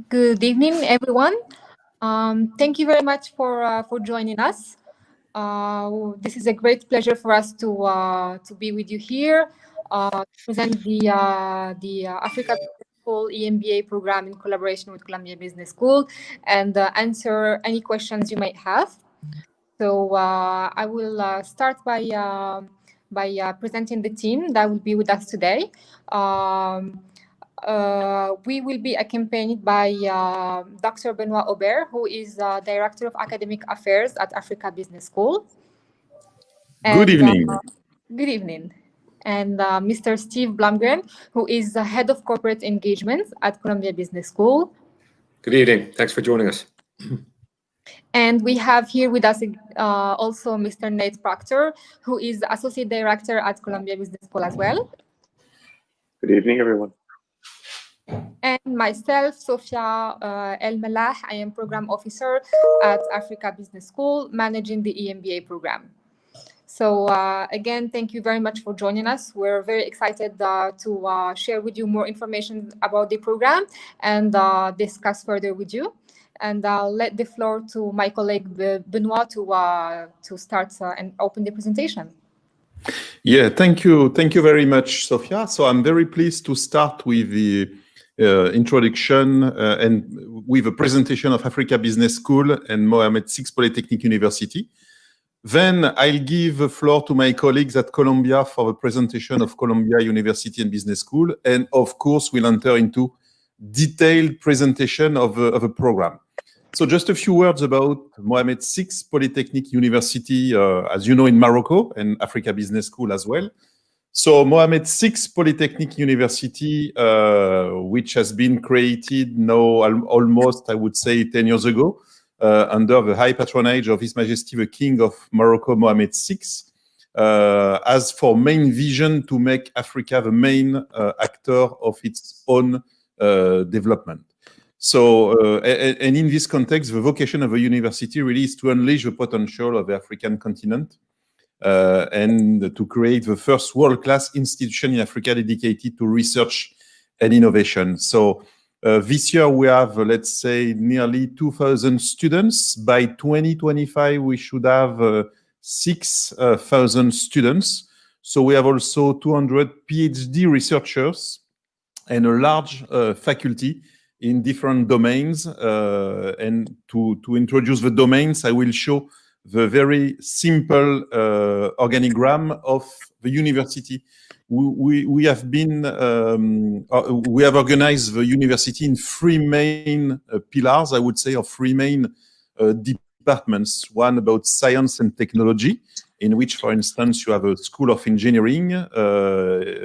Good evening, everyone. Thank you very much for joining us. This is a great pleasure for us to be with you here, to present the Africa Business School EMBA program in collaboration with Columbia Business School, and answer any questions you might have. So I will start by presenting the team that will be with us today. We will be accompanied by Dr. Benoit Aubert, who is Director of Academic Affairs at Africa Business School. Good evening. Good evening. And Mr. Steve Blumgren, who is the Head of Corporate Engagement at Columbia Business School. Good evening. Thanks for joining us. And we have here with us also Mr. Nate Proctor, who is Associate Director at Columbia Business School as well. Good evening, everyone. And myself, Sofia El Melah, I am Program Officer at Africa Business School, managing the EMBA program. So again, thank you very much for joining us. We're very excited to share with you more information about the program and discuss further with you. And I'll let the floor to my colleague Benoit to start and open the presentation. Yeah, thank you very much, Sofia. So I'm very pleased to start with the introduction and with a presentation of Africa Business School and Mohammed VI Polytechnic University. Then I'll give the floor to my colleagues at Columbia for the presentation of Columbia University and Business School. And of course, we'll enter into detailed presentation of a program. So just a few words about Mohammed VI Polytechnic University, as you know, in Morocco, and Africa Business School as well. So Mohammed VI Polytechnic University, which has been created now almost, I would say, 10 years ago, under the high patronage of His Majesty the King of Morocco, Mohammed VI, has for main vision to make Africa the main actor of its own development. So, and in this context, the vocation of the university really is to unleash the potential of the African continent and to create the first world-class institution in Africa dedicated to research and innovation. So this year we have, let's say, nearly 2,000 students. By 2025, we should have 6,000 students. So we have also 200 PhD researchers and a large faculty in different domains. And to introduce the domains, I will show the very simple organigram of the university. We have organized the university in three main pillars, I would say, or three main departments. One about science and technology, in which, for instance, you have a School of Engineering,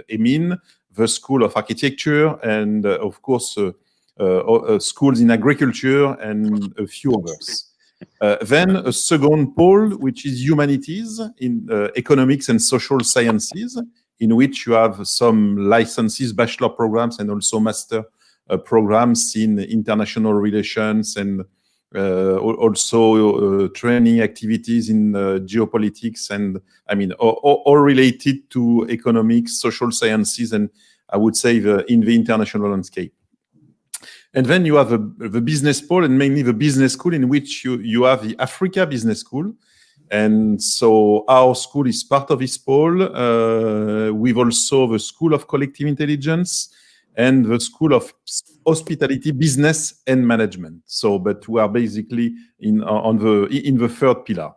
EMIN, the School of Architecture, and of course, schools in agriculture and a few others. Then a second pole, which is humanities in economics and social sciences, in which you have some licenses, bachelor programs, and also master programs in international relations and also training activities in geopolitics and, I mean, all related to economics, social sciences, and I would say in the international landscape. And then you have the business pole, and mainly the business school, in which you have the Africa Business School. And so our school is part of this pole. We've also the School of Collective Intelligence and the School of Hospitality, Business and Management. So, but we are basically in the third pillar.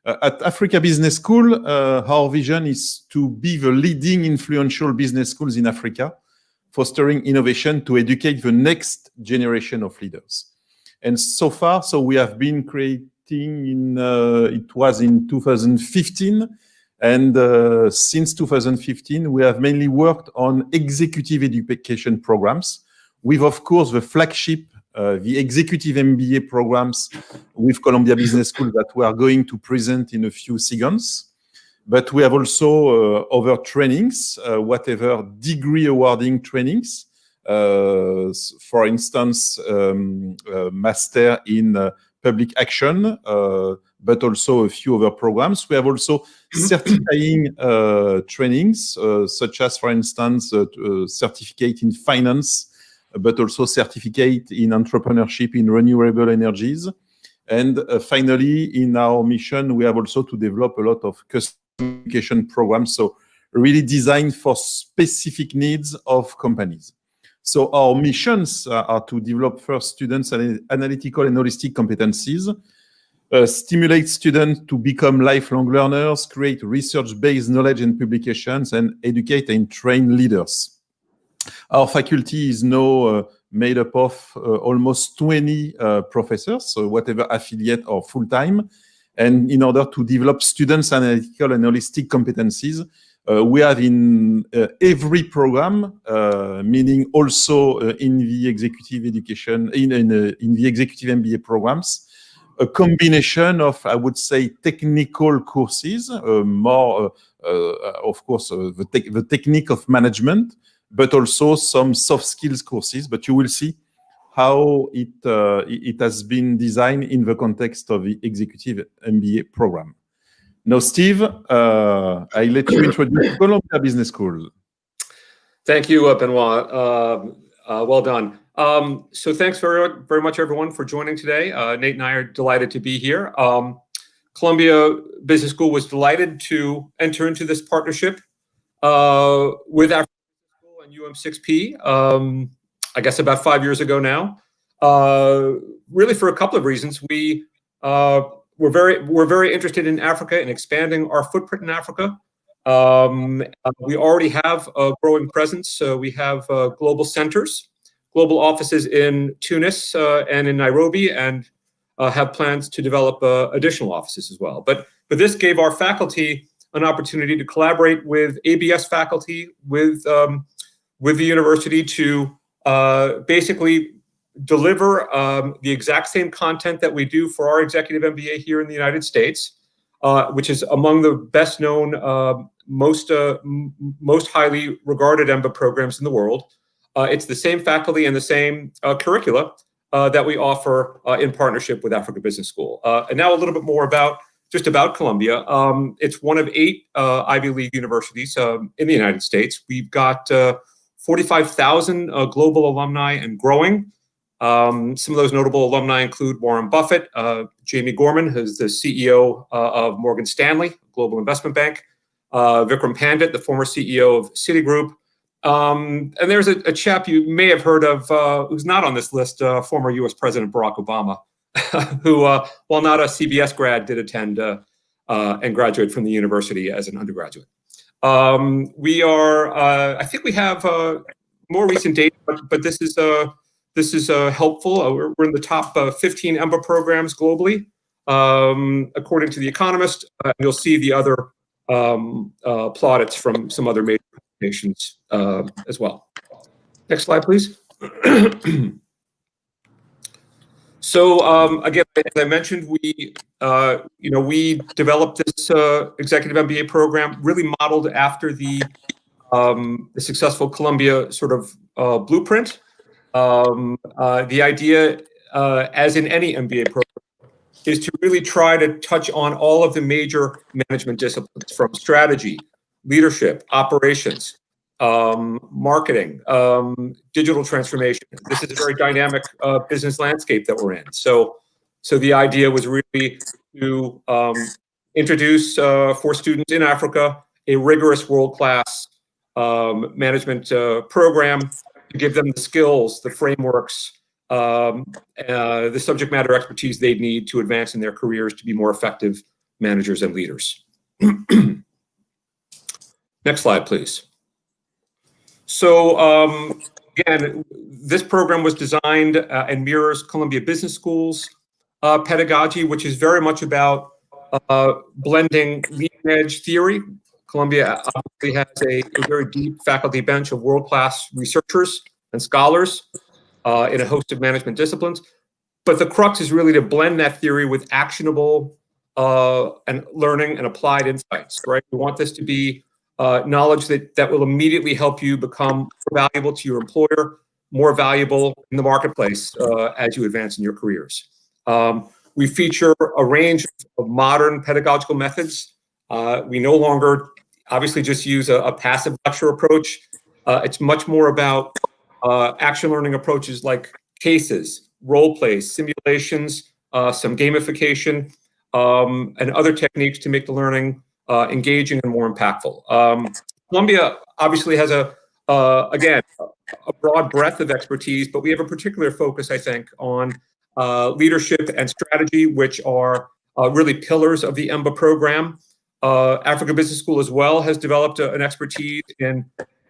At Africa Business School, our vision is to be the leading influential business schools in Africa, fostering innovation to educate the next generation of leaders. And so far, so we have been creating it was in 2015. And since 2015, we have mainly worked on executive education programs with, of course, the flagship, the executive MBA programs with Columbia Business School that we are going to present in a few seconds. But we have also other trainings, whatever degree awarding trainings. For instance, master in public action, but also a few other programs. We have also certifying trainings, such as, for instance, certificate in finance, but also certificate in entrepreneurship in renewable energies. And finally, in our mission, we have also to develop a lot of customization programs, so really designed for specific needs of companies. So our missions are to develop first students' analytical and holistic competencies, stimulate students to become lifelong learners, create research-based knowledge and publications, and educate and train leaders. Our faculty is now made up of almost 20 professors, so whatever affiliate or full-time. And in order to develop students' analytical and holistic competencies, we have in every program, meaning also in the executive education, in the executive MBA programs, a combination of, I would say, technical courses, more, of course, the technique of management, but also some soft skills courses. But you will see how it has been designed in the context of the executive MBA program. Now, Steve, I let you introduce Columbia Business School. Thank you, Benoit. Well done. So thanks very much, everyone, for joining today. Nate and I are delighted to be here. Columbia Business School was delighted to enter into this partnership with Africa Business School and UM6P, I guess about 5 years ago now. Really for a couple of reasons. We're very interested in Africa and expanding our footprint in Africa. We already have a growing presence. We have global centers, global offices in Tunis and in Nairobi, and have plans to develop additional offices as well. But this gave our faculty an opportunity to collaborate with ABS faculty, with the university to basically deliver the exact same content that we do for our executive MBA here in the United States, which is among the best known, most highly regarded EMBA programs in the world. It's the same faculty and the same curricula that we offer in partnership with Africa Business School. And now a little bit more about Columbia. It's one of 8 Ivy League universities in the United States. We've got 45,000 global alumni and growing. Some of those notable alumni include Warren Buffett, Jamie Gorman, who's the CEO of Morgan Stanley, global investment bank, Vikram Pandit, the former CEO of Citigroup. And there's a chap you may have heard of who's not on this list, former US President Barack Obama, who, while not a CBS grad, did attend and graduate from the university as an undergraduate. I think we have more recent data, but this is helpful. We're in the top 15 EMBA programs globally, according to The Economist. You'll see the other plaudits from some other major publications as well. Next slide, please. So again, as I mentioned, we developed this executive MBA program really modeled after the successful Columbia sort of blueprint. The idea, as in any MBA program, is to really try to touch on all of the major management disciplines, from strategy, leadership, operations, marketing, digital transformation. This is a very dynamic business landscape that we're in. So the idea was really to introduce for students in Africa a rigorous world-class management program to give them the skills, the frameworks, the subject matter expertise they need to advance in their careers to be more effective managers and leaders. Next slide, please. So again, this program was designed and mirrors Columbia Business School's pedagogy, which is very much about blending leading-edge theory. Columbia obviously has a very deep faculty bench of world-class researchers and scholars in a host of management disciplines. But the crux is really to blend that theory with actionable and learning and applied insights, right? We want this to be knowledge that will immediately help you become more valuable to your employer, more valuable in the marketplace as you advance in your careers. We feature a range of modern pedagogical methods. We no longer obviously just use a passive lecture approach. It's much more about action learning approaches like cases, role plays, simulations, some gamification, and other techniques to make the learning engaging and more impactful. Columbia obviously has again, a broad breadth of expertise, but we have a particular focus, I think, on leadership and strategy, which are really pillars of the EMBA program. Africa Business School as well has developed an expertise in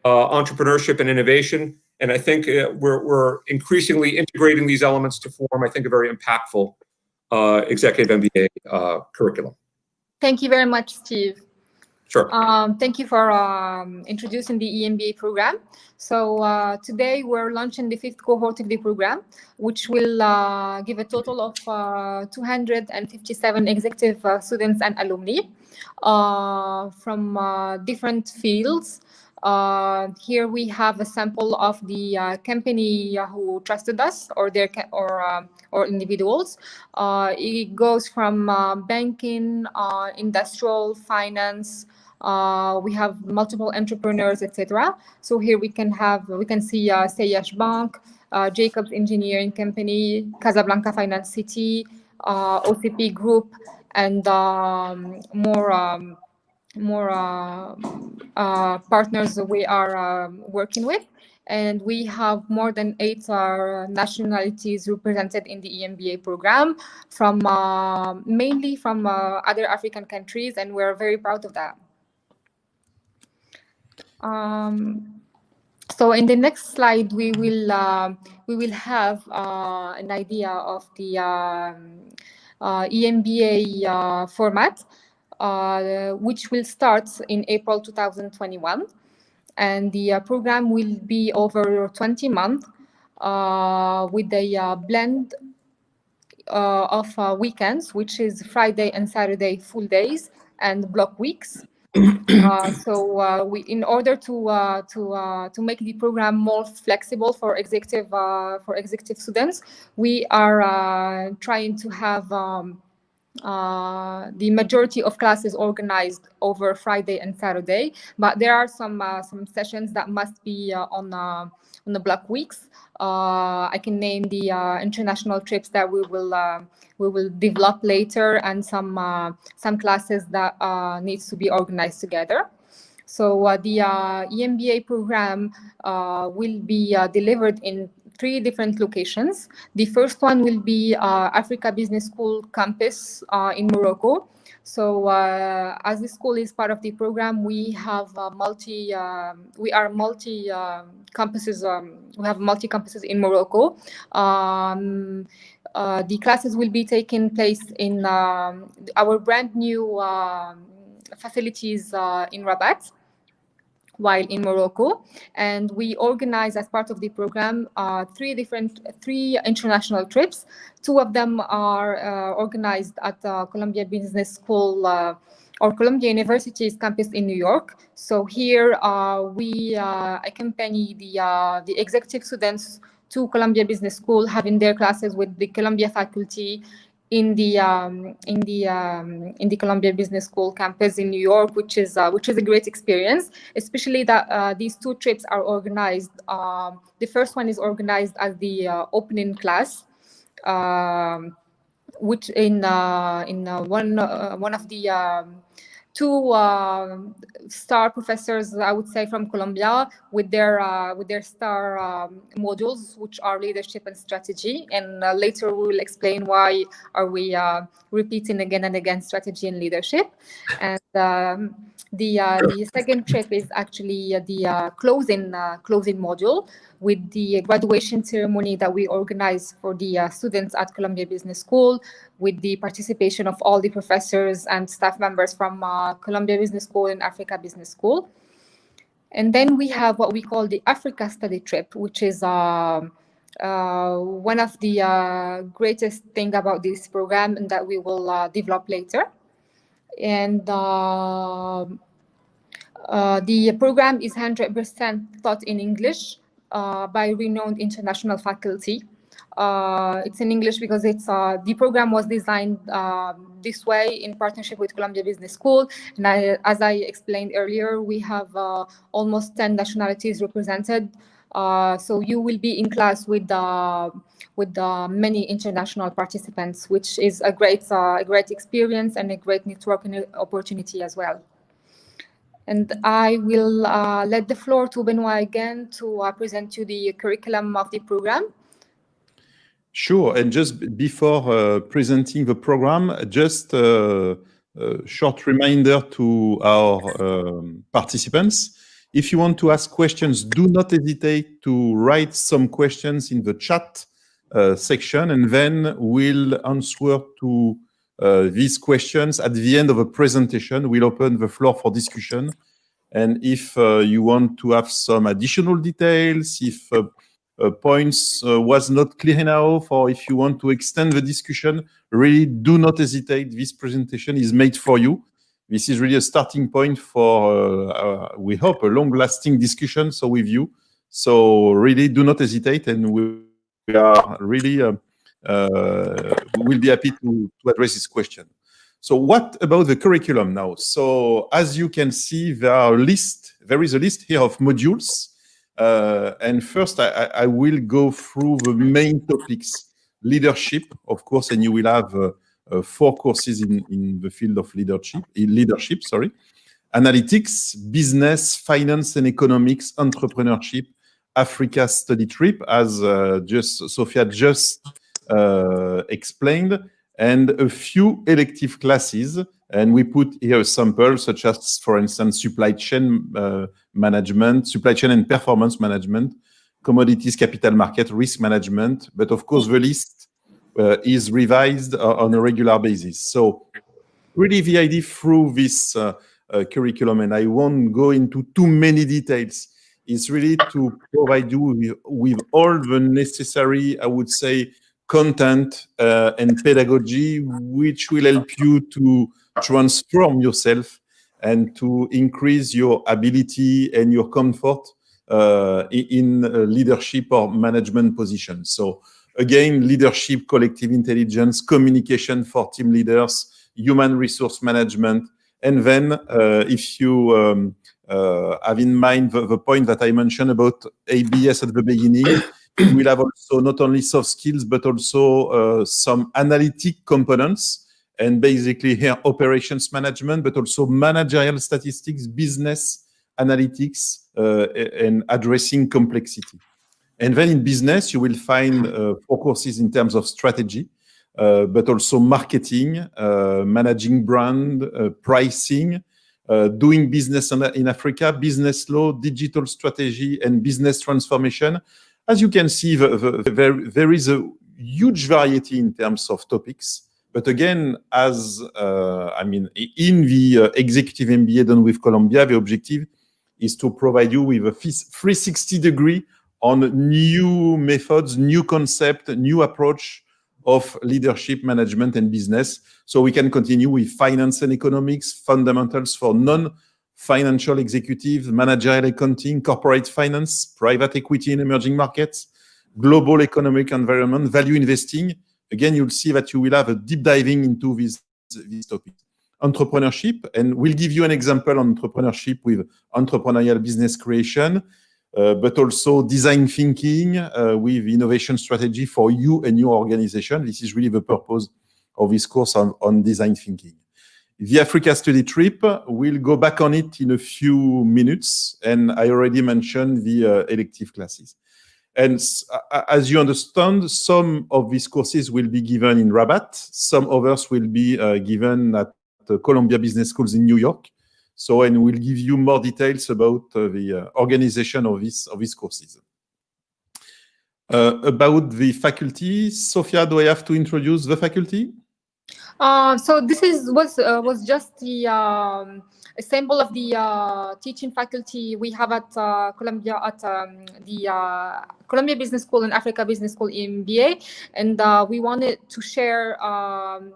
entrepreneurship and innovation. And I think we're increasingly integrating these elements to form, I think, a very impactful executive MBA curriculum. Thank you very much, Steve. Sure. Thank you for introducing the EMBA program. So today we're launching the 5th cohort of the program, which will give a total of 257 executive students and alumni from different fields. Here we have a sample of the company who trusted us, or their or individuals. It goes from banking, industrial, finance. We have multiple entrepreneurs, etc. So here we can see Sayash Bank, Jacobs Engineering Company, Casablanca Finance City, OCP Group, and more partners we are working with. And we have more than 8 nationalities represented in the EMBA program, from mainly from other African countries, and we're very proud of that. So in the next slide, we will have an idea of the EMBA format, which will start in April 2021. And the program will be over 20 months with a blend of weekends, which is Friday and Saturday full days and block weeks. So in order to make the program more flexible for executive students, we are trying to have the majority of classes organized over Friday and Saturday, but there are some sessions that must be on the block weeks. I can name the international trips that we will develop later, and some classes that needs to be organized together. So the EMBA program will be delivered in 3 different locations. The first one will be Africa Business School campus in Morocco. So as the school is part of the program, we have multi campuses. We have multi campuses in Morocco. The classes will be taking place in our brand new facilities in Rabat, while in Morocco. And we organize, as part of the program, 3 international trips. 2 of them are organized at Columbia Business School or Columbia University's campus in New York. So here we accompany the executive students to Columbia Business School, having their classes with the Columbia faculty in the Columbia Business School campus in New York, which is a great experience, especially that these 2 trips are organized. The first one is organized as the opening class, which in one of the 2 star professors, I would say, from Columbia, with their star modules, which are leadership and strategy. And later we will explain why are we repeating again and again strategy and leadership. And the second trip is actually the closing module, with the graduation ceremony that we organize for the students at Columbia Business School, with the participation of all the professors and staff members from Columbia Business School and Africa Business School. And then we have what we call the Africa Study Trip, which is one of the greatest thing about this program, and that we will develop later. And the program is 100% taught in English by renowned international faculty. It's in English because the program was designed this way in partnership with Columbia Business School. And as I explained earlier, we have almost 10 nationalities represented, So you will be in class with many international participants, which is a great experience and a great networking opportunity as well. And I will let the floor to Benoit again to present you the curriculum of the program. Sure. And just before presenting the program, just a short reminder to our participants. If you want to ask questions, do not hesitate to write some questions in the chat section, and then we'll answer to these questions at the end of a presentation. We'll open the floor for discussion. And if you want to have some additional details, if points was not clear enough, or if you want to extend the discussion, really do not hesitate. This presentation is made for you. This is really a starting point for, we hope, a long-lasting discussion with you. So really do not hesitate, and we are really, we'll be happy to address this question. So what about the curriculum now? So as you can see, there is a list here of modules. And first, I will go through the main topics. Leadership, of course, and you will have 4 courses in the field of leadership. Analytics, business, finance and economics, entrepreneurship, Africa study trip, as Sophia just explained, and a few elective classes. And we put here a sample, such as, for instance, supply chain management, supply chain and performance management, commodities, capital market, risk management. But of course, the list is revised on a regular basis. So really the idea through this curriculum, and I won't go into too many details, is really to provide you with all the necessary, I would say, content and pedagogy, which will help you to transform yourself and to increase your ability and your comfort in leadership or management positions. So again, leadership, collective intelligence, communication for team leaders, human resource management. And then if you have in mind the point that I mentioned about ABS at the beginning, you will have also not only soft skills, but also some analytic components, and basically here operations management, but also managerial statistics, business analytics, and addressing complexity. And then in business, you will find 4 courses in terms of strategy, but also marketing, managing brand, pricing, doing business in Africa, business law, digital strategy, and business transformation. As you can see, there is a huge variety in terms of topics. But again, as in the executive MBA done with Columbia, the objective is to provide you with a 360 degree on new methods, new concept, new approach of leadership, management, and business. So we can continue with finance and economics, fundamentals for non-financial executives, managerial accounting, corporate finance, private equity in emerging markets, global economic environment, value investing. Again, you'll see that you will have a deep diving into these topics. Entrepreneurship, and we'll give you an example on entrepreneurship with entrepreneurial business creation, but also design thinking with innovation strategy for you and your organization. This is really the purpose of this course on design thinking. The Africa study trip, we'll go back on it in a few minutes, and I already mentioned the elective classes. And as you understand, some of these courses will be given in Rabat, some others will be given at the Columbia Business Schools in New York. So, and we'll give you more details about the organization of these courses. About the faculty, Sophia, do I have to introduce the faculty? So this was just the a sample of the teaching faculty we have at Columbia, at the Columbia Business School and Africa Business School EMBA, and we wanted to share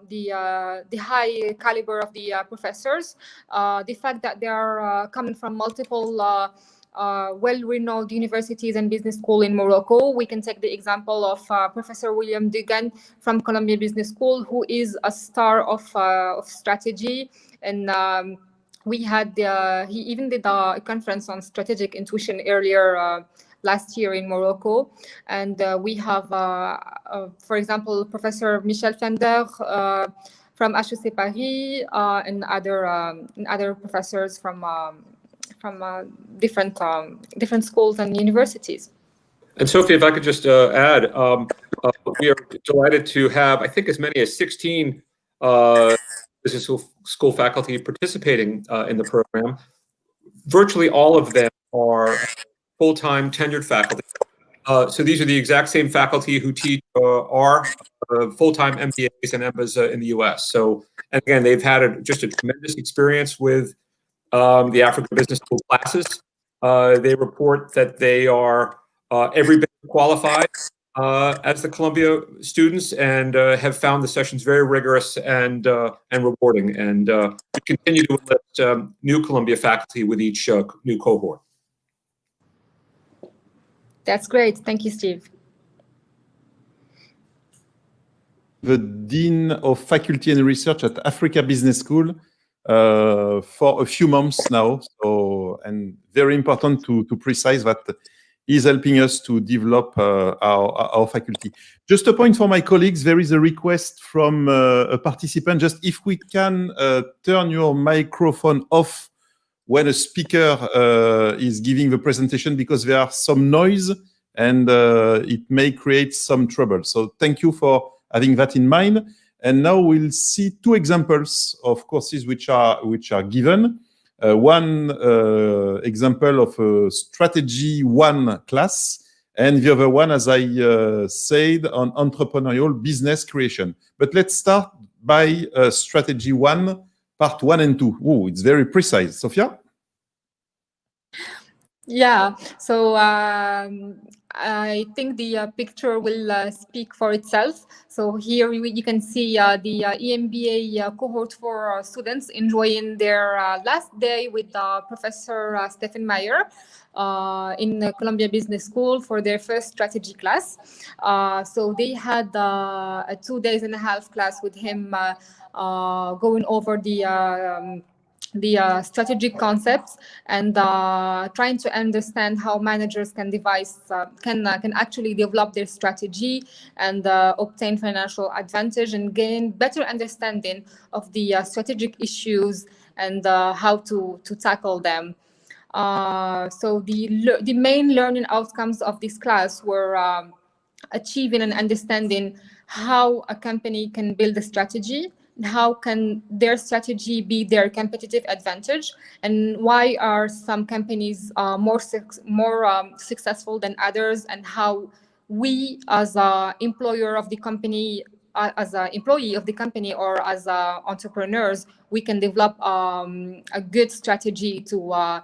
the high caliber of the professors, the fact that they are coming from multiple well-renowned universities and business school in Morocco. We can take the example of Professor William Dugan from Columbia Business School, who is a star of strategy. And we had he even did a conference on strategic intuition earlier last year in Morocco. And we have, for example, Professor Michel Fender from HEC Paris and other professors from different schools and universities. And Sophie, if I could just add, we are delighted to have, I think, as many as 16 business school faculty participating in the program. Virtually all of them are full-time tenured faculty. So these are the exact same faculty who teach our full-time MBAs and EMBAs in the US. So, and again, they've had just a tremendous experience with the Africa Business School classes. They report that they are every bit qualified as the Columbia students, and have found the sessions very rigorous and rewarding. And we continue to enlist new Columbia faculty with each new cohort. That's great. Thank you, Steve. The Dean of Faculty and Research at Africa Business School for a few months now. So, and very important to precise that he's helping us to develop our faculty. Just a point for my colleagues, there is a request from a participant, just if we can turn your microphone off when a speaker is giving the presentation, because there are some noise and it may create some trouble. So thank you for having that in mind. And now we'll see two examples of courses which are given. One example of a Strategy 1 class, and the other one, as I said, on entrepreneurial business creation. But let's start by Strategy 1, part 1 and 2. Oh, it's very precise. Sophia? Yeah, so I think the picture will speak for itself. So here you can see the EMBA cohort for students enjoying their last day with Professor Stephen Meyer in the Columbia Business School for their first strategy class. So they had a 2.5 days class with him going over the strategic concepts and trying to understand how managers can actually develop their strategy and obtain financial advantage and gain better understanding of the strategic issues and how to tackle them. So the main learning outcomes of this class were achieving and understanding how a company can build a strategy, how can their strategy be their competitive advantage, and why are some companies more successful than others, and how we as an employer of the company, as an employee of the company, or as entrepreneurs, we can develop a good strategy to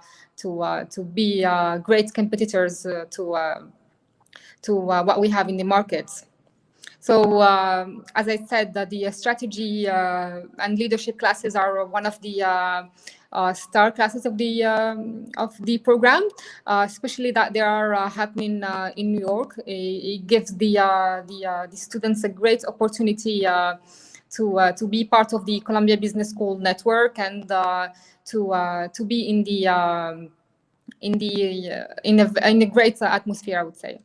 be great competitors to what we have in the markets. So, as I said, the strategy and leadership classes are one of the star classes of the program, especially that they are happening in New York. It gives the students a great opportunity to be part of the Columbia Business School network and to be in a great atmosphere, I would say.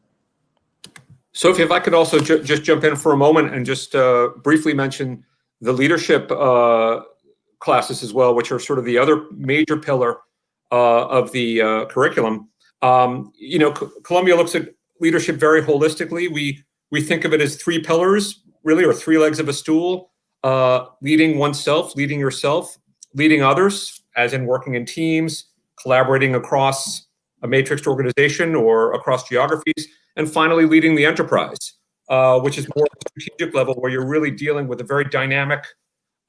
Sophie, if I could also just jump in for a moment and just briefly mention the leadership classes as well, which are sort of the other major pillar of the curriculum. You know, Columbia looks at leadership very holistically. We think of it as 3 pillars, really, or 3 legs of a stool: leading oneself, leading yourself, leading others, as in working in teams, collaborating across a matrixed organization or across geographies, and finally leading the enterprise, which is more strategic level, where you're really dealing with a very dynamic,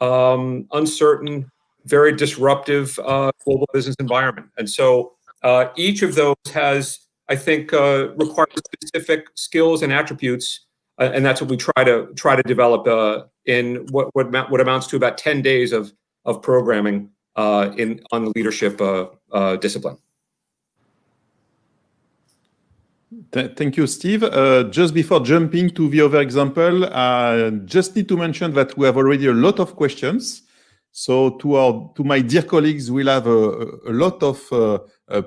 uncertain, very disruptive global business environment. And so each of those has, I think, requires specific skills and attributes, and that's what we try to develop in what amounts to about 10 days of programming on the leadership discipline. Thank you, Steve. Just before jumping to the other example, I just need to mention that we have already a lot of questions. So to my dear colleagues, we'll have a lot of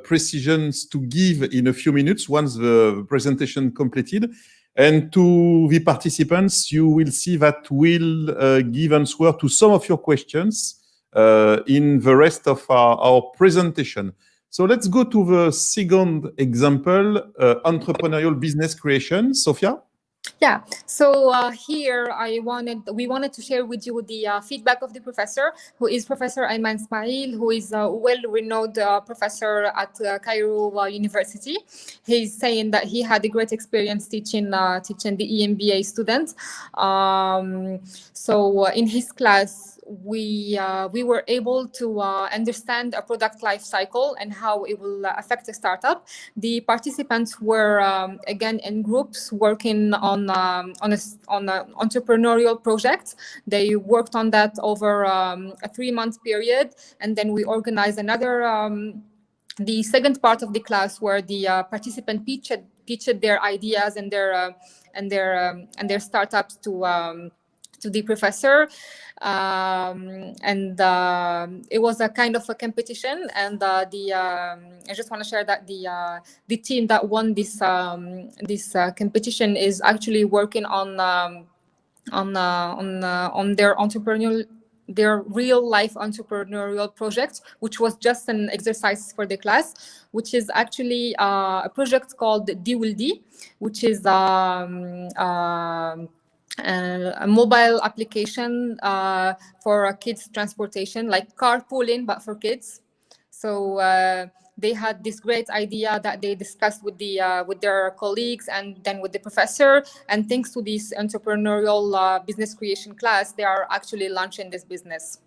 precisions to give in a few minutes once the presentation completed. And to the participants, you will see that we'll give answer to some of your questions in the rest of our presentation. So let's go to the second example, entrepreneurial business creation. Sophia? Yeah, so here we wanted to share with you the feedback of the professor, who is Professor Ayman Ismail, who is a well-renowned professor at Cairo University. He's saying that he had a great experience teaching the EMBA students. So in his class, we were able to understand a product life cycle and how it will affect a startup. The participants were again in groups working on an entrepreneurial project. They worked on that over a 3-month period, and then we organized another. The second part of the class where the participant pitched their ideas and their startups to the professor, and it was a kind of a competition. And I just want to share that the team that won this competition is actually working on their real life entrepreneurial project, which was just an exercise for the class, which is actually a project called DWLD, which is a mobile application for kids transportation, like carpooling, but for kids. So they had this great idea that they discussed with their colleagues and then with the professor. And thanks to this entrepreneurial business creation class, they are actually launching this business.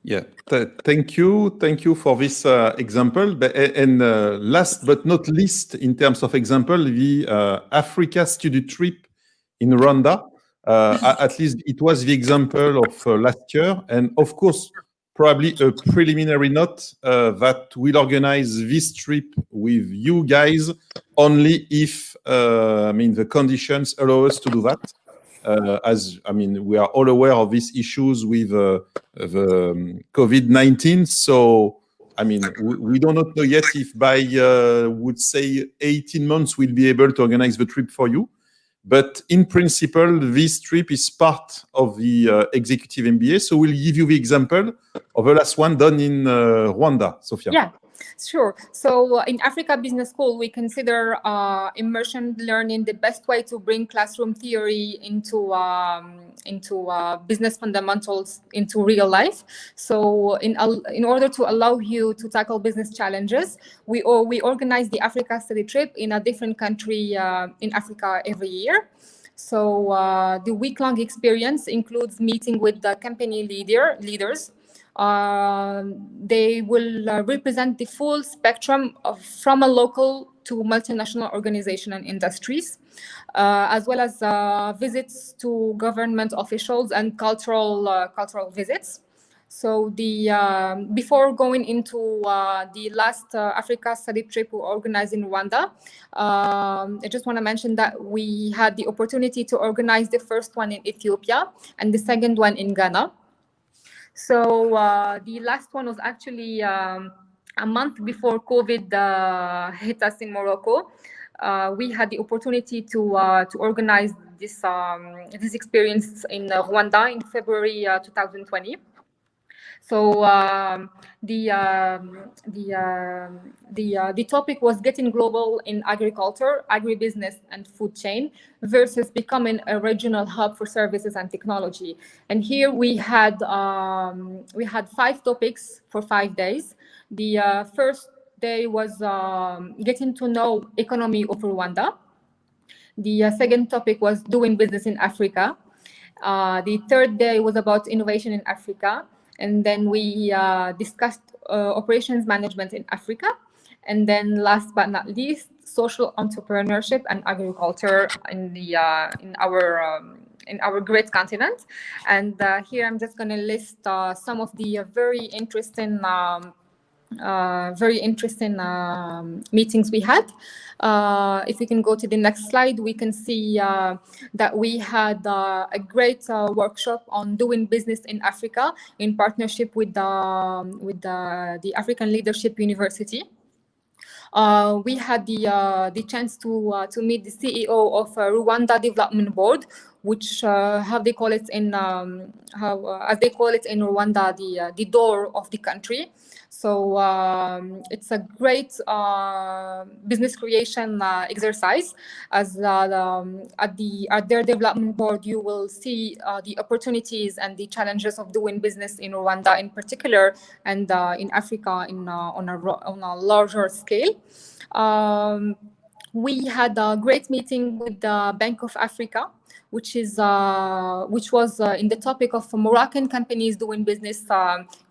Yeah, thank you for this example. And last but not least, in terms of example, the Africa study trip in Rwanda. At least it was the example of last year, and of course, probably a preliminary note that we'll organize this trip with you guys only if the conditions allow us to do that. As we are all aware of these issues with the COVID-19. So, we do not know yet if by, would say 18 months, we'll be able to organize the trip for you. But in principle, this trip is part of the executive MBA. So we'll give you the example of the last one done in Rwanda, Sophia. Yeah. Sure. So in Africa Business School, we consider immersion learning the best way to bring classroom theory into business fundamentals into real life. So in order to allow you to tackle business challenges, we organize the Africa study trip in a different country in Africa every year. So the week-long experience includes meeting with the company leaders. They will represent the full spectrum from a local to multinational organization and industries, as well as visits to government officials and cultural visits. So before going into the last Africa study trip we organized in Rwanda, I just want to mention that we had the opportunity to organize the first one in Ethiopia and the second one in Ghana. So the last one was actually a month before COVID hit us in Morocco. We had the opportunity to organize this experience in Rwanda in February 2020. So the topic was getting global in agriculture, agribusiness, and food chain versus becoming a regional hub for services and technology. And here we had 5 topics for 5 days. The first day was getting to know economy of Rwanda. The second topic was doing business in Africa. The third day was about innovation in Africa. And then we discussed operations management in Africa. And then last but not least, social entrepreneurship and agriculture in our great continent. And here I'm just going to list some of the very interesting very interesting meetings we had. If we can go to the next slide, we can see that we had a great workshop on doing business in Africa in partnership with the African Leadership University. We had the chance to meet the CEO of Rwanda Development Board, which how they call it in as they call it in Rwanda, the door of the country. So it's a great business creation exercise. As at their development board, you will see the opportunities and the challenges of doing business in Rwanda in particular, and in Africa on a larger scale. We had a great meeting with the Bank of Africa, which was in the topic of Moroccan companies doing business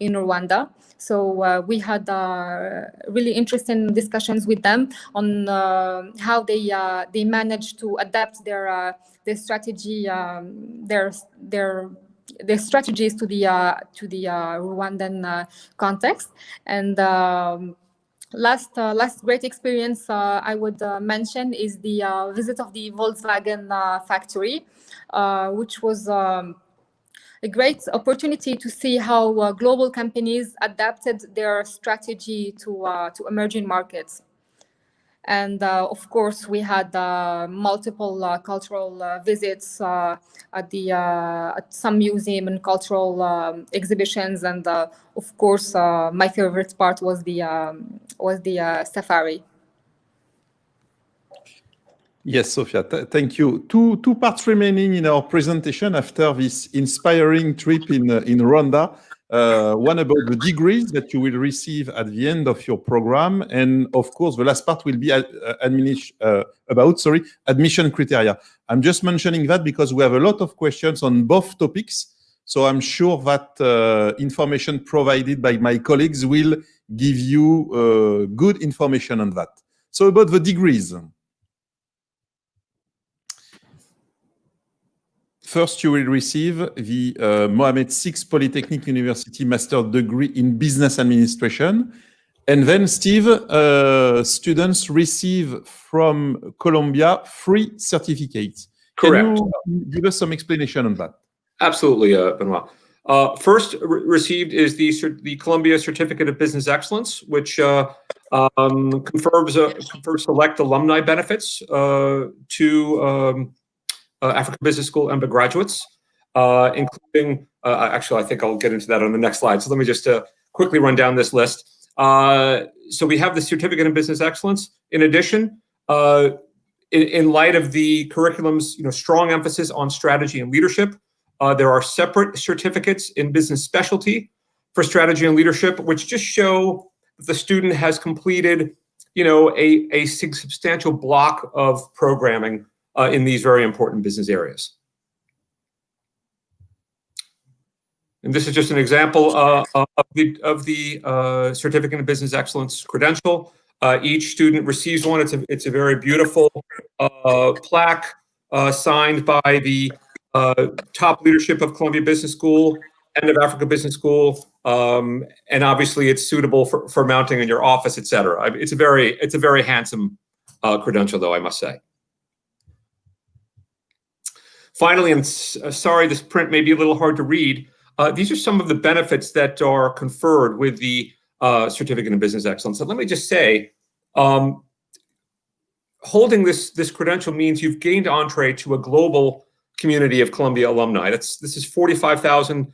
in Rwanda. So we had really interesting discussions with them on how they managed to adapt their strategy, their strategies to the Rwandan context. And last great experience I would mention is the visit of the Volkswagen factory, which was a great opportunity to see how global companies adapted their strategy to emerging markets. And of course, we had multiple cultural visits at some museum and cultural exhibitions, and of course, my favorite part was the safari. Yes, Sophia, thank you. Two parts remaining in our presentation after this inspiring trip in Rwanda. One about the degrees that you will receive at the end of your program, and of course, the last part will be about admission criteria. I'm just mentioning that because we have a lot of questions on both topics. So I'm sure that information provided by my colleagues will give you good information on that. So about the degrees. First, you will receive the Mohammed VI Polytechnic University Master Degree in Business Administration. And then, Steve, students receive from Columbia 3 certificates. Correct. Can you give us some explanation on that? Absolutely, Benoit. First received is the Columbia Certificate of Business Excellence, which confers select alumni benefits to African Business School EMBA graduates, including, actually, I think I'll get into that on the next slide. So let me just quickly run down this list. So we have the Certificate in Business Excellence. In addition, in light of the curriculum's strong emphasis on strategy and leadership, there are separate certificates in business specialty for strategy and leadership, which just show that the student has completed a substantial block of programming in these very important business areas. And this is just an example of the Certificate in Business Excellence credential. Each student receives one. It's a very beautiful plaque signed by the top leadership of Columbia Business School and of Africa Business School, and obviously it's suitable for mounting in your office, etc. It's a very handsome credential, though, I must say. Finally, and sorry, this print may be a little hard to read. These are some of the benefits that are conferred with the Certificate in Business Excellence. And let me just say, holding this credential means you've gained entree to a global community of Columbia alumni. This is 45,000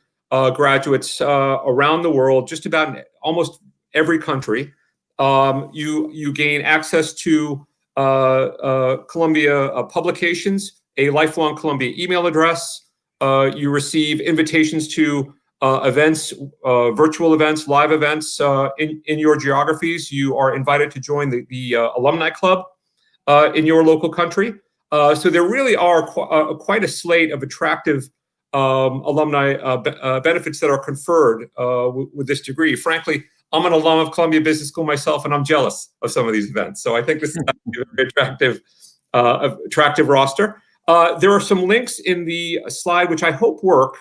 graduates around the world, just about in almost every country. You gain access to Columbia publications, a lifelong Columbia email address. You receive invitations to events, virtual events, live events in your geographies. You are invited to join the alumni club in your local country. So there really are quite a slate of attractive alumni benefits that are conferred with this degree. Frankly, I'm an alum of Columbia Business School myself, and I'm jealous of some of these events. So I think this is a very attractive roster. There are some links in the slide which I hope work.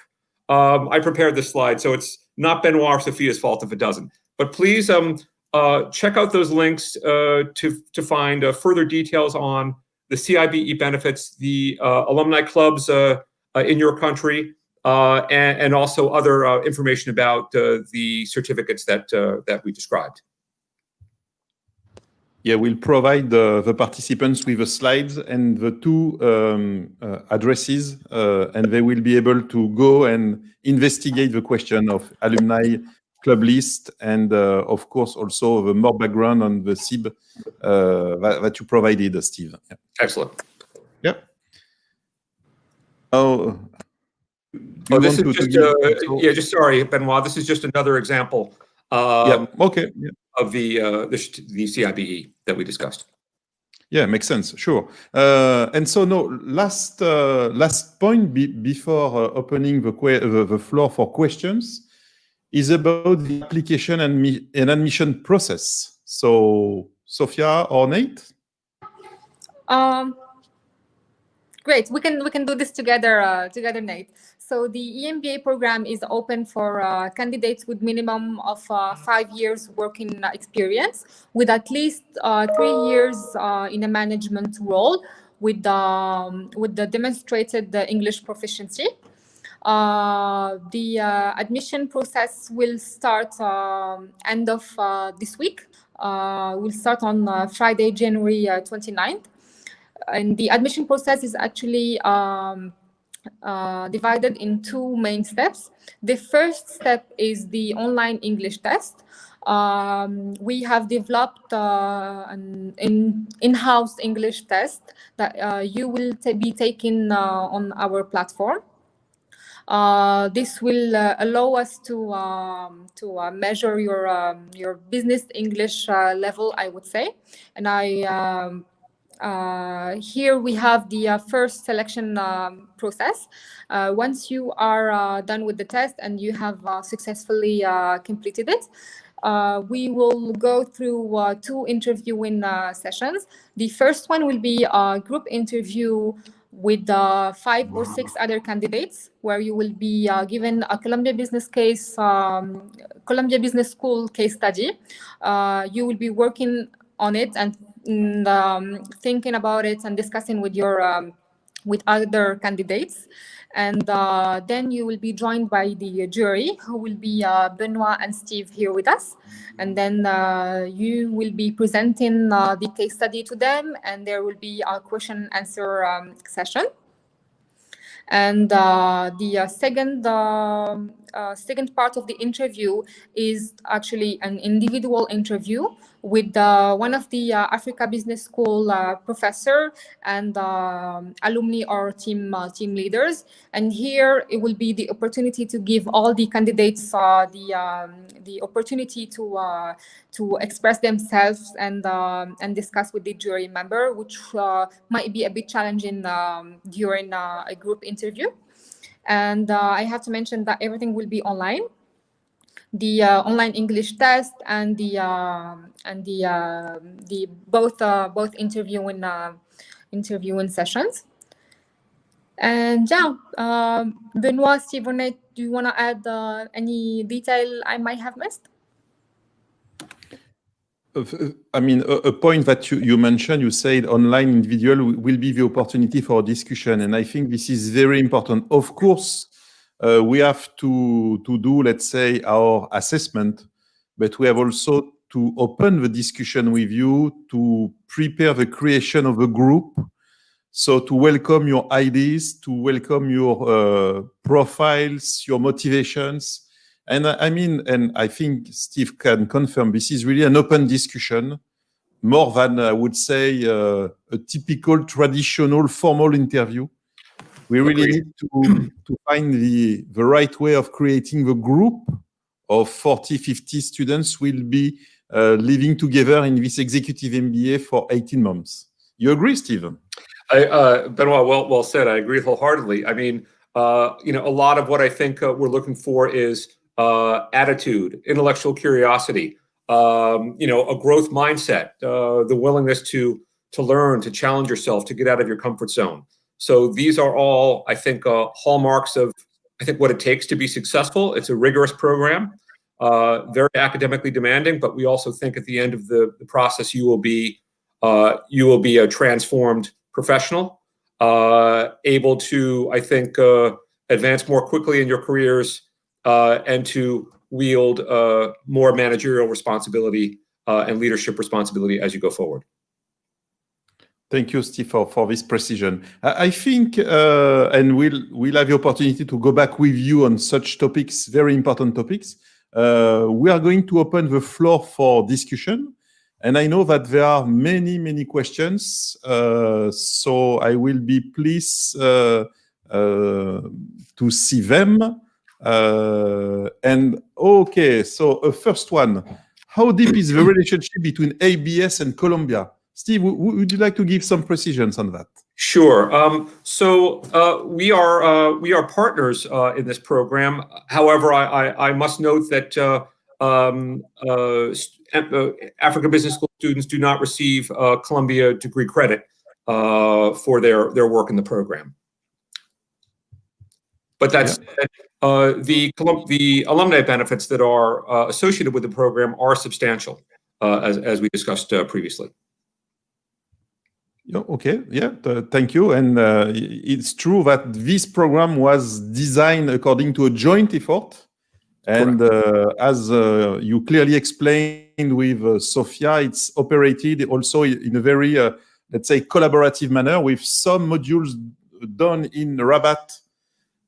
I prepared this slide, so it's not Benoit or Sophia's fault if it doesn't. But please check out those links to find further details on the CIBE benefits, the alumni clubs in your country, and also other information about the certificates that we described. Yeah, we'll provide the participants with the slides and the two addresses, and they will be able to go and investigate the question of alumni club list and, of course, also the more background on the SIB that you provided, Steve. Yeah. Excellent. Yeah. Oh, this is just just sorry, Benoit. This is just another example. Yeah. Okay. Yeah. Of the CIBE that we discussed. Yeah, makes sense. Sure. And so, no, last point before opening the floor for questions is about the application and admission process. So, Sophia or Nate? Great. We can do this together, Nate. So the EMBA program is open for candidates with minimum of 5 years working experience, with at least 3 years in a management role, with the demonstrated English proficiency. The admission process will start end of this week. Will start on Friday, January 29th. And the admission process is actually divided in 2 main steps. The first step is the online English test. We have developed an in-house English test that you will be taking on our platform. This will allow us to measure your business English level, I would say. And here we have the first selection process. Once you are done with the test and you have successfully completed it, we will go through 2 interviewing sessions. The first one will be a group interview with 5 or 6 other candidates, where you will be given a Columbia Business School case study. You will be working on it and thinking about it and discussing with your with other candidates, and then you will be joined by the jury, who will be Benoit and Steve here with us, and then you will be presenting the case study to them, and there will be a question answer session. And the second part of the interview is actually an individual interview with one of the Africa Business School professor and alumni or team leaders. And here it will be the opportunity to give all the candidates the opportunity to express themselves and discuss with the jury member, which might be a bit challenging during a group interview. And I have to mention that everything will be online. The online English test and the both interviewing sessions. And yeah, Benoit, Steve, do you want to add any detail I might have missed? I mean, a point that you mentioned, you said online individual will be the opportunity for discussion. And I think this is very important. Of course, we have to do, let's say, our assessment, but we have also to open the discussion with you, to prepare the creation of a group. So to welcome your ideas, to welcome your profiles, your motivations. And I mean, and I think Steve can confirm, this is really an open discussion, more than I would say a typical traditional formal interview. We really need to find the right way of creating the group of 40, 50 students will be living together in this executive MBA for 18 months. You agree, Steve? Benoit, well said. I agree wholeheartedly. I mean, a lot of what I think we're looking for is attitude, intellectual curiosity, a growth mindset, the willingness to learn, to challenge yourself, to get out of your comfort zone. So these are all, I think, hallmarks of, I think, what it takes to be successful. It's a rigorous program. very academically demanding, but we also think at the end of the process you will be a transformed professional, able to, I think, advance more quickly in your careers and to wield more managerial responsibility and leadership responsibility as you go forward. Thank you, Steve, for this precision. I think, and we'll have the opportunity to go back with you on such topics, very important topics. We are going to open the floor for discussion. And I know that there are many questions. So I will be pleased to see them. And okay, so first one, how deep is the relationship between ABS and Columbia? Steve, would you like to give some precisions on that? Sure. So we are partners in this program. However, I must note that Africa Business School students do not receive Columbia degree credit for their work in the program. But that's the alumni benefits that are associated with the program are substantial, as we discussed previously. Okay, yeah, thank you. And it's true that this program was designed according to a joint effort. And as you clearly explained with Sophia, it's operated also in a very, let's say, collaborative manner with some modules done in Rabat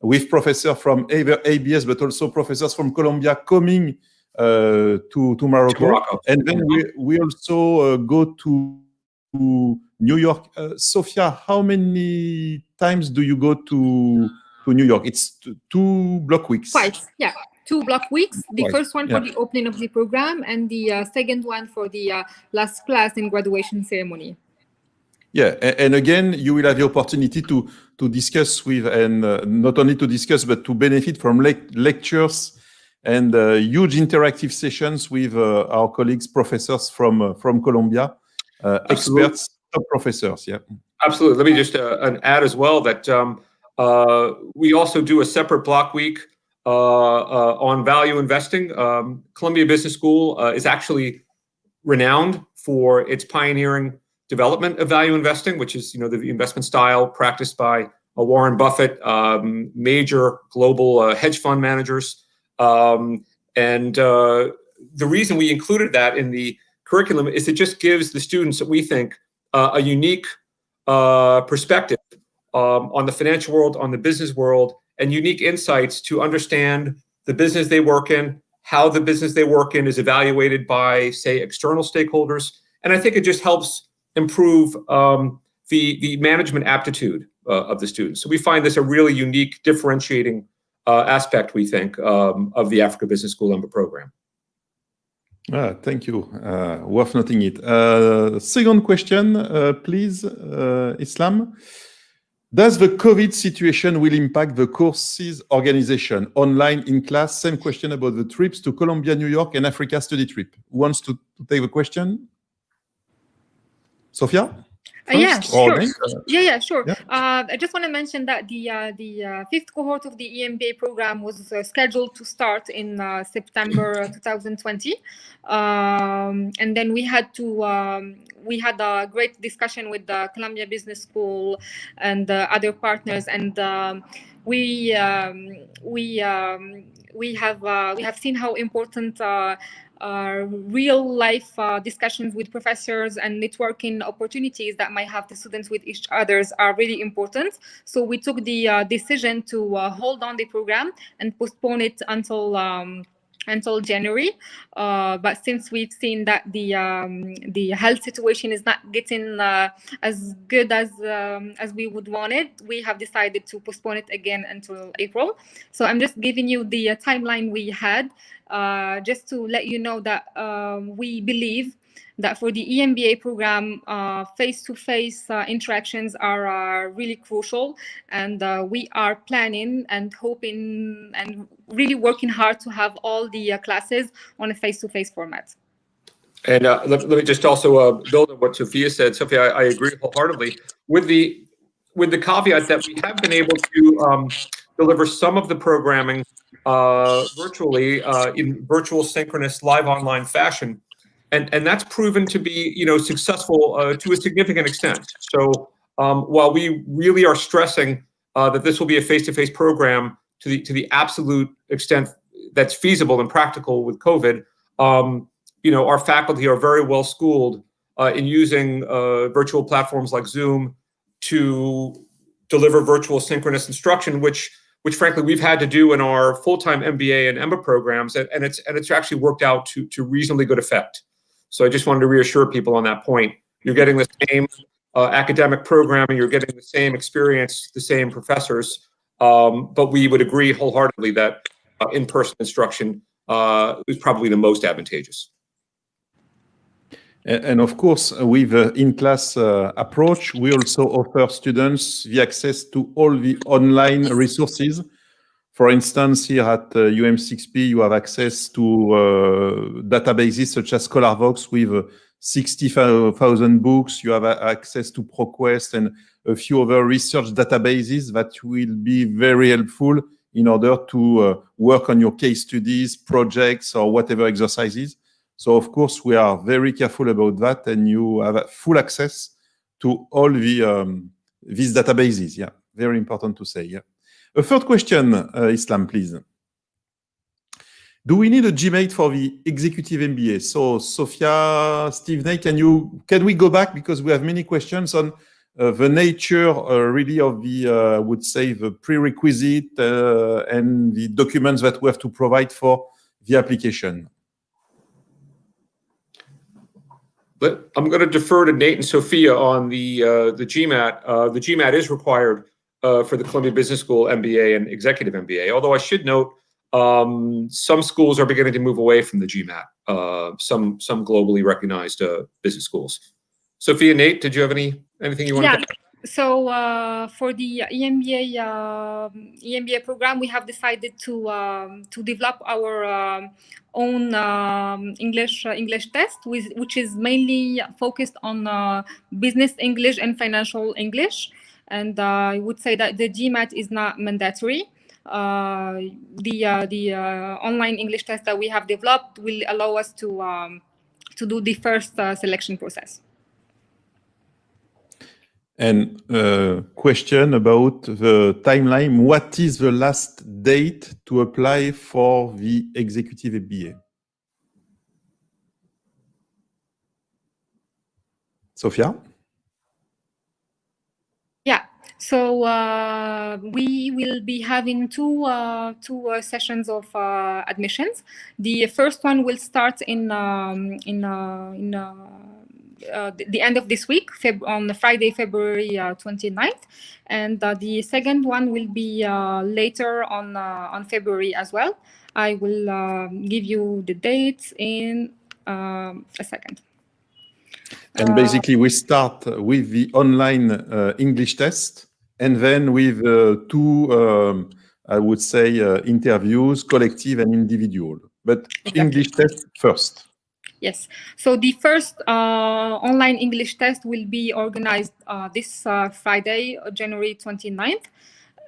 with professors from ABS, but also professors from Columbia coming to Morocco. And then we also go to New York. Sophia, how many times do you go to New York? It's 2 block weeks. Twice, yeah. 2 block weeks. The first one for the opening of the program and the second one for the last class in graduation ceremony. Yeah, and again, you will have the opportunity to discuss with, and not only to discuss, but to benefit from lectures and huge interactive sessions with our colleagues, professors from Columbia, experts, top professors. Yeah, absolutely. Let me just add as well that we also do a separate block week on value investing. Columbia Business School is actually renowned for its pioneering development of value investing, which is, the investment style practiced by Warren Buffett, major global hedge fund managers. And the reason we included that in the curriculum is it just gives the students, we think, a unique perspective on the financial world, on the business world, and unique insights to understand the business they work in, how the business they work in is evaluated by, say, external stakeholders. And I think it just helps improve the management aptitude of the students. So we find this a really unique differentiating aspect, we think, of the Africa Business School EMBA program. Thank you. Worth noting it. Second question, please, Islam. Does the COVID situation will impact the courses organization online, in class? Same question about the trips to Columbia, New York, and Africa study trip. Who wants to take the question? Sophia? Yeah, sure. Sure. Yeah. Yeah. I just want to mention that the fifth cohort of the EMBA program was scheduled to start in September 2020, and then we had a great discussion with the Columbia Business School and other partners, and we have seen how important real life discussions with professors and networking opportunities that might have the students with each others are really important. So we took the decision to hold on the program and postpone it until January, but since we've seen that the health situation is not getting as good as we would want it, we have decided to postpone it again until April. So I'm just giving you the timeline we had, just to let you know that we believe that for the EMBA program, face-to-face interactions are really crucial, and we are planning and hoping and really working hard to have all the classes on a face-to-face format. And let me just also build on what Sophia said. Sophia, I agree wholeheartedly with the caveat that we have been able to deliver some of the programming virtually in virtual synchronous live online fashion. And that's proven to be, successful to a significant extent. So while we really are stressing that this will be a face-to-face program to the absolute extent that's feasible and practical with COVID, our faculty are very well schooled in using virtual platforms like Zoom to deliver virtual synchronous instruction, which frankly we've had to do in our full-time MBA and EMBA programs, and it's actually worked out to reasonably good effect. So I just wanted to reassure people on that point. You're getting the same academic programming, you're getting the same experience, the same professors, but we would agree wholeheartedly that in-person instruction is probably the most advantageous. And of course, with in-class approach, we also offer students the access to all the online resources. For instance, here at UM6P, you have access to databases such as ScholarVox with 60,000 books. You have access to ProQuest and a few other research databases that will be very helpful in order to work on your case studies, projects, or whatever exercises. So, of course, we are very careful about that, and you have full access to all these databases. Yeah, very important to say. Yeah. A third question, Islam, please. Do we need a GMAT for the executive MBA? So, Sophia, Steve, Nate, can we go back, because we have many questions on the nature really of the, I would say, the prerequisite and the documents that we have to provide for the application. But I'm going to defer to Nate and Sophia on the GMAT. The GMAT is required for the Columbia Business School MBA and Executive MBA. Although I should note, some schools are beginning to move away from the GMAT. Some globally recognized business schools. Sophia, Nate, did you have anything you want to? So for the EMBA program, we have decided to develop our own English test, which is mainly focused on business English and financial English. And I would say that the GMAT is not mandatory. The online English test that we have developed will allow us to do the first selection process. And question about the timeline. What is the last date to apply for the executive MBA? Sophia? Yeah, so we will be having two sessions of admissions. The first one will start in the end of this week, on Friday, February 29th, and the second one will be later on February as well. I will give you the dates in a second. And basically, we start with the online English test, and then with two, I would say, interviews, collective and individual. But exactly. English test first. Yes. So the first online English test will be organized this Friday, January 29th.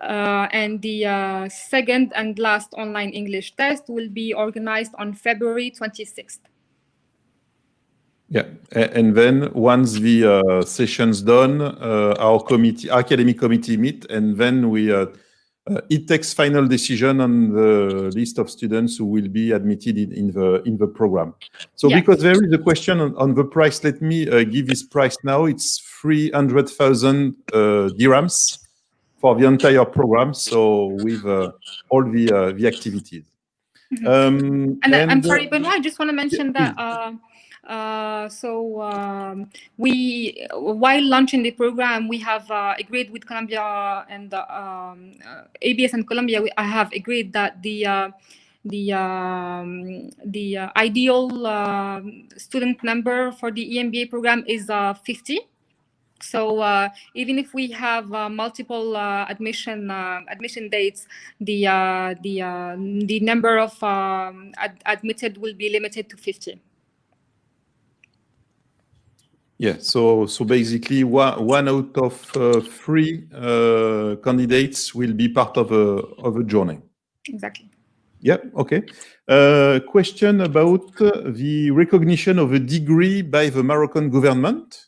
And the second and last online English test will be organized on February 26th. Yeah, and then once the session's done, our academic committee meet, and then it takes final decision on the list of students who will be admitted in the program. So yeah. Because there is a question on the price, let me give this price now. It's 300,000 dirhams for the entire program. So with all the activities. Mm-hmm. And I'm sorry, Benoit, I just want to mention that. We, while launching the program, we have agreed with Columbia and ABS and Columbia. I have agreed that the ideal student number for the EMBA program is 50. So even if we have multiple admission dates, the number of admitted will be limited to 50. Yeah, so basically one out of 3 candidates will be part of a journey. Exactly. Yeah, okay. Question about the recognition of a degree by the Moroccan government.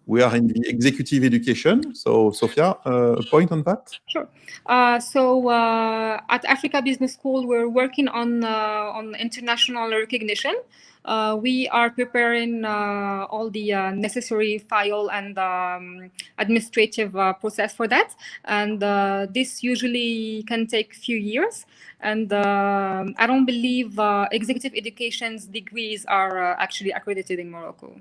We are in the executive education. So, Sophia, a point on that? Sure. So at Africa Business School, we're working on international recognition. We are preparing all the necessary file and administrative process for that. And this usually can take a few years. And I don't believe executive education's degrees are actually accredited in Morocco.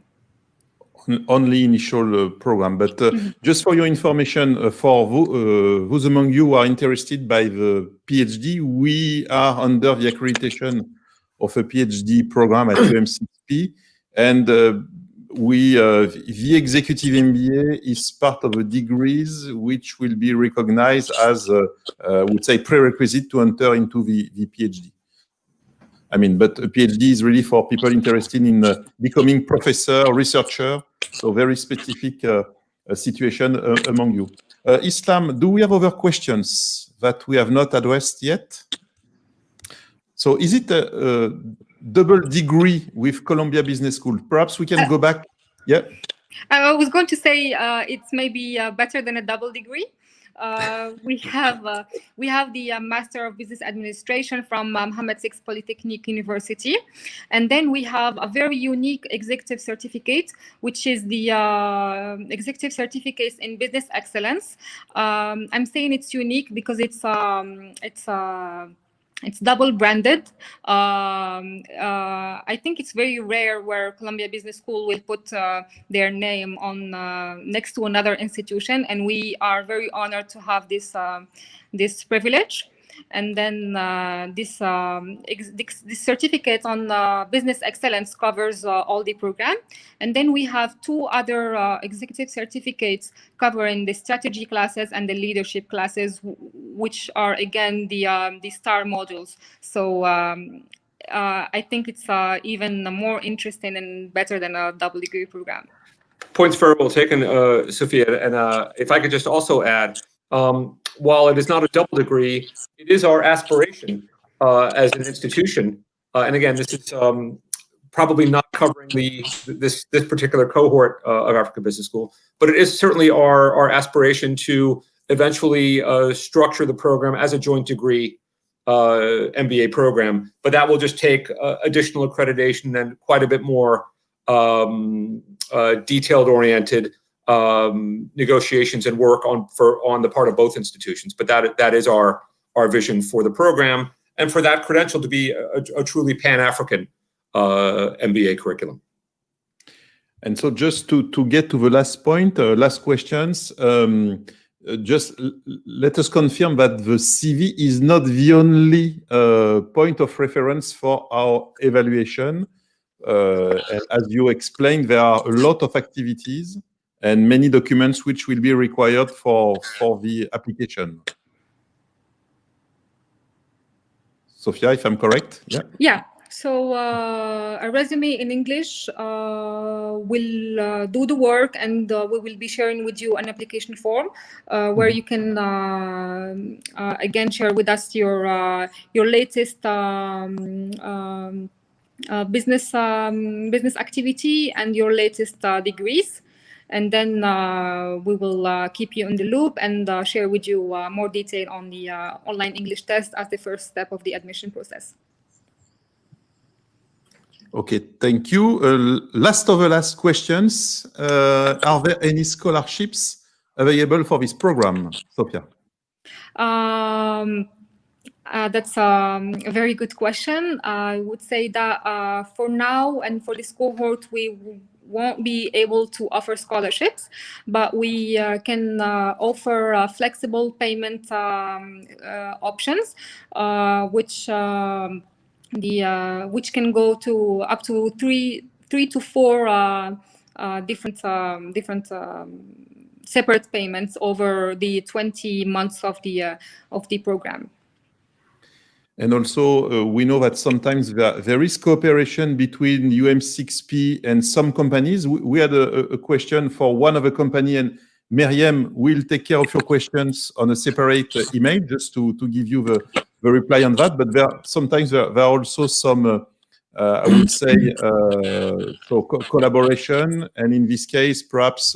Only initial program, but just for your information, for those among you who are interested by the PhD, we are under the accreditation of a PhD program at UMCP, and the executive MBA is part of the degrees which will be recognized as, I would say, prerequisite to enter into the PhD. I mean, but a PhD is really for people interested in becoming professor, researcher, so very specific situation among you. Islam, do we have other questions that we have not addressed yet? So is it a double degree with Columbia Business School? Perhaps we can go back. Yeah. I was going to say it's maybe better than a double degree. We have the Master of Business Administration from Mohammed VI Polytechnic University, and then we have a very unique executive certificate, which is the Executive Certificate in Business Excellence. I'm saying it's unique because it's double branded. I think it's very rare where Columbia Business School will put their name on next to another institution, and we are very honored to have this privilege. And then this certificate on business excellence covers all the program. And then we have 2 other executive certificates covering the strategy classes and the leadership classes, which are again the STAR modules. So I think it's even more interesting and better than a double degree program. Points very well taken, Sophia. And if I could just also add, while it is not a double degree, it is our aspiration as an institution. And again, this is probably not covering this particular cohort of Africa Business School, but it is certainly our aspiration to eventually structure the program as a joint degree MBA program. But that will just take additional accreditation and quite a bit more detailed-oriented negotiations and work on the part of both institutions. But that is our vision for the program, and for that credential to be a truly Pan-African MBA curriculum. And so just to get to the last point, last questions, just let us confirm that the CV is not the only point of reference for our evaluation. As you explained, there are a lot of activities and many documents which will be required for the application. Sophia, if I'm correct? Yeah. Yeah. So a resume in English will do the work, and we will be sharing with you an application form where you can again share with us your latest business activity and your latest degrees. And then we will keep you in the loop and share with you more detail on the online English test as the first step of the admission process. Okay, thank you. Last of the last questions. Are there any scholarships available for this program, Sophia? That's a very good question. I would say that for now and for this cohort, we won't be able to offer scholarships, but we can offer flexible payment options, which can go to up to three to four different separate payments over the 20 months of the program. And also, we know that sometimes there is cooperation between UM6P and some companies. We had a question for one of a company, and Miriam will take care of your questions on a separate email just to give you the reply on that. But sometimes there are also some, I would say, collaboration, and in this case, perhaps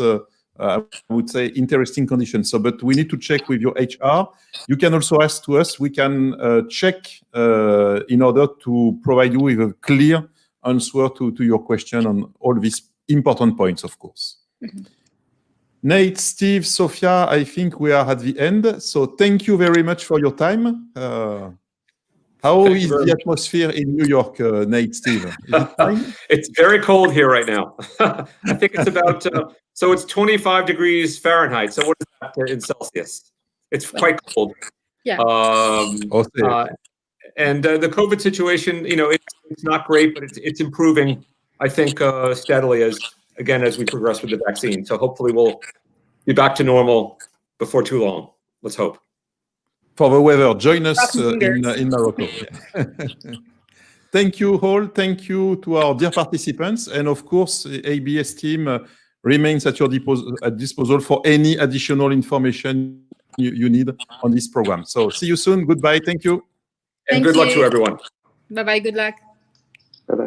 I would say interesting conditions. So, but we need to check with your HR. You can also ask to us. We can check in order to provide you with a clear answer to your question on all these important points, of course. Mm-hmm. Nate, Steve, Sophia, I think we are at the end. So thank you very much for your time. How is the atmosphere in New York, Nate, Steve? Is it fine? It's very cold here right now. I think it's about, so it's 25 degrees Fahrenheit. So what is that in Celsius? It's quite cold. Yeah. And the COVID situation, it's not great, but it's improving, I think, steadily as we progress with the vaccine. So hopefully we'll be back to normal before too long. Let's hope. For the weather, join us in Morocco. Yeah. Thank you all. Thank you to our dear participants. And of course, the ABS team remains at your disposal for any additional information you need on this program. So see you soon. Goodbye. Thank you. And good luck to everyone. Bye-bye. Good luck.